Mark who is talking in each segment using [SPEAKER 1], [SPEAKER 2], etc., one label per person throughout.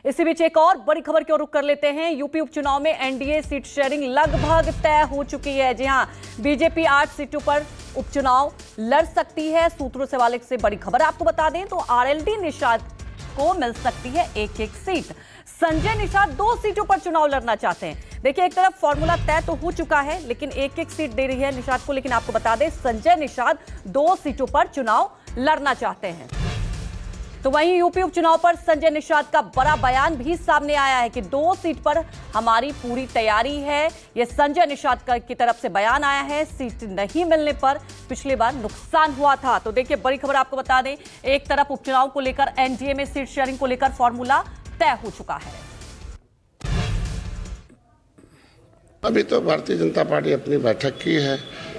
[SPEAKER 1] इसी बीच एक और बड़ी खबर की ओर रुख कर लेते हैं। यूपी उपचुनाव में एनडीए सीट शेयरिंग लगभग तय हो चुकी है। जी हां, बीजेपी 8 सीटों पर उपचुनाव लड़ सकती है। सूत्रों से वाले से बड़ी खबर आपको बता दें तो आरएलडी निषाद को मिल सकती है एक सीट। संजय निषाद 2 सीटों पर चुनाव लड़ना चाहते हैं। देखिए, एक तरफ फॉर्मूला तय तो हो चुका है, लेकिन एक सीट दे रही है निषाद को। लेकिन आपको बता दें, संजय निषाद 2 सीटों पर चुनाव लड़ना चाहते हैं। तो वहीं यूपी उपचुनाव पर संजय निषाद का बड़ा बयान भी सामने आया है कि 2 सीट पर हमारी पूरी तैयारी है। यह संजय निषाद की तरफ से बयान आया है। सीट नहीं मिलने पर पिछली बार नुकसान हुआ था। तो देखिए, बड़ी खबर आपको बता दें, एक तरफ उपचुनाव को लेकर एनडीए में सीट शेयरिंग को लेकर फॉर्मूला तय हो चुका है।
[SPEAKER 2] अभी तो भारतीय जनता पार्टी अपनी बैठक की है।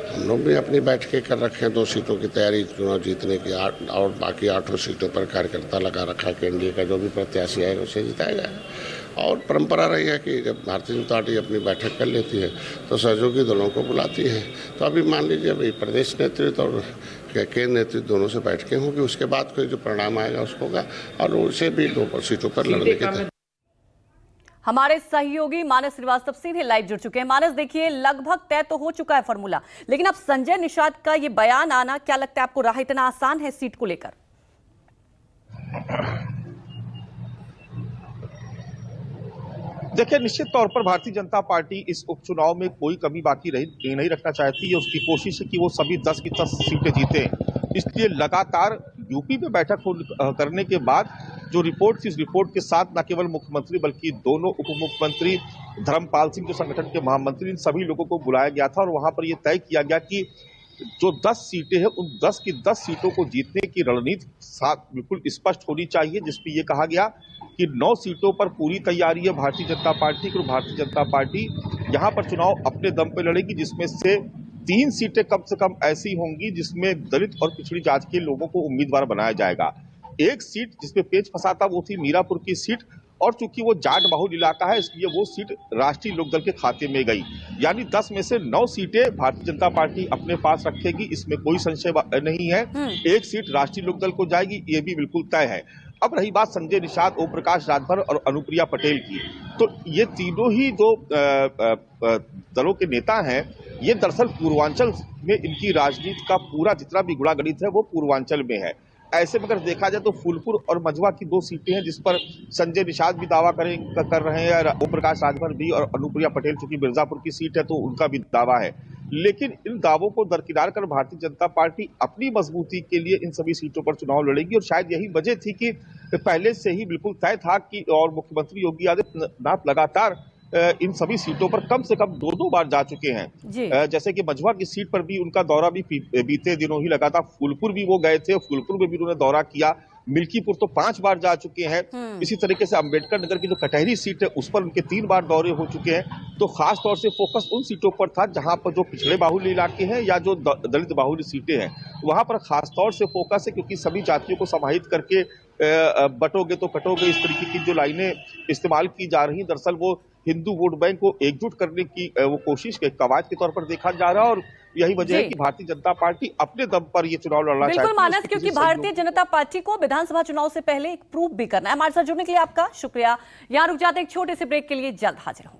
[SPEAKER 2] हम लोग भी अपनी बैठकें कर रखे हैं। 2 सीटों की तैयारी चुनाव जीतने की, और बाकी 8 सीटों पर कार्यकर्ता लगा रखा है कि एनडीए का जो भी प्रत्याशी आएगा उसे जिताया जाएगा। और परंपरा रही है कि जब भारतीय जनता पार्टी अपनी बैठक कर लेती है तो सहयोगी दलों को बुलाती है। तो अभी मान लीजिए, अभी प्रदेश नेतृत्व और केंद्र नेतृत्व दोनों से बैठकें होंगी। उसके बाद कोई जो परिणाम आएगा उसको होगा, और उसे भी 2 सीटों पर लड़ने की।
[SPEAKER 1] हमारे सहयोगी मानस श्रीवास्तव सीधे लाइव जुड़ चुके हैं। मानस, देखिए, लगभग तय तो हो चुका है फॉर्मूला, लेकिन अब संजय निषाद का ये बयान आना, क्या लगता है आपको, राह इतना आसान है सीट को लेकर?
[SPEAKER 3] देखिए, निश्चित तौर पर भारतीय जनता पार्टी इस उपचुनाव में कोई कमी बाकी नहीं रखना चाहती है। उसकी कोशिश है कि वो सभी 10 की 10 सीटें जीते। इसलिए लगातार यूपी में बैठक करने के बाद जो रिपोर्ट थी, इस रिपोर्ट के साथ न केवल मुख्यमंत्री बल्कि दोनों उप मुख्यमंत्री, धर्मपाल सिंह जो संगठन के महामंत्री, इन सभी लोगों को बुलाया गया था। और वहां पर यह तय किया गया कि जो 10 सीटें हैं, उन 10 की 10 सीटों को जीतने की रणनीति बिल्कुल स्पष्ट होनी चाहिए, जिसमें यह कहा गया कि 9 सीटों पर पूरी तैयारी है भारतीय जनता पार्टी की। और भारतीय जनता पार्टी यहां पर चुनाव अपने दम पर लड़ेगी, जिसमें से 3 सीटें कम से कम ऐसी होंगी जिसमें दलित और पिछड़ी जाति के लोगों को उम्मीदवार बनाया जाएगा। एक सीट जिसमें पेच फंसा था वो थी मीरापुर की सीट, और चूंकि वो जाट बहुल इलाका है इसलिए वो सीट राष्ट्रीय लोकदल के खाते में गई। यानी 10 में से 9 सीटें भारतीय जनता पार्टी अपने पास रखेगी, इसमें कोई संशय नहीं है। एक सीट राष्ट्रीय लोकदल को जाएगी, ये भी बिल्कुल तय है। अब रही बात संजय निषाद, ओम प्रकाश राजभर और अनुप्रिया पटेल की, तो ये तीनों ही जो दलों के नेता हैं, ये दरअसल पूर्वांचल में इनकी राजनीति का पूरा जितना भी गुणागणित है वो पूर्वांचल में है। ऐसे में अगर देखा जाए तो फूलपुर और मझवा की 2 सीटें हैं जिस पर संजय निषाद भी दावा कर रहे हैं, ओम प्रकाश राजभर भी, और अनुप्रिया पटेल चूंकि मिर्जापुर की सीट है तो उनका भी दावा है। लेकिन इन दावों को दरकिनार कर भारतीय जनता पार्टी अपनी मजबूती के लिए इन सभी सीटों पर चुनाव लड़ेगी। और शायद यही वजह थी कि पहले से ही बिल्कुल तय था कि, और मुख्यमंत्री योगी आदित्यनाथ लगातार इन सभी सीटों पर कम से कम 2 बार जा चुके हैं। जैसे कि मझवा की सीट पर भी उनका दौरा भी बीते दिनों ही लगा था। फूलपुर भी वो गए थे, फूलपुर में भी उन्होंने दौरा किया। मिल्कीपुर तो 5 बार जा चुके हैं। इसी तरीके से अंबेडकर नगर की जो कटहरी सीट है उस पर उनके 3 बार दौरे हो चुके हैं। तो खास तौर से फोकस उन सीटों पर था जहां पर जो पिछड़े बाहुल्य इलाके हैं या जो दलित बाहुल्य सीटें हैं, वहां पर खास तौर से फोकस है, क्योंकि सभी जातियों को समाहित करके बटोगे तो कटोगे, इस तरीके की जो लाइनें इस्तेमाल की जा रही, दरअसल वो हिंदू वोट बैंक को एकजुट करने की वो कोशिश के कवायद के तौर पर देखा जा रहा है। और यही वजह है कि भारतीय जनता पार्टी अपने दम पर ये चुनाव लड़ना चाहती है।
[SPEAKER 1] बिल्कुल मानस, क्योंकि भारतीय जनता पार्टी को विधानसभा चुनाव से पहले एक प्रूफ भी करना है। हमारे साथ जुड़ने के लिए आपका शुक्रिया। यहाँ रुक जाते हैं एक छोटे से ब्रेक के लिए, जल्द हाजिर होंगे।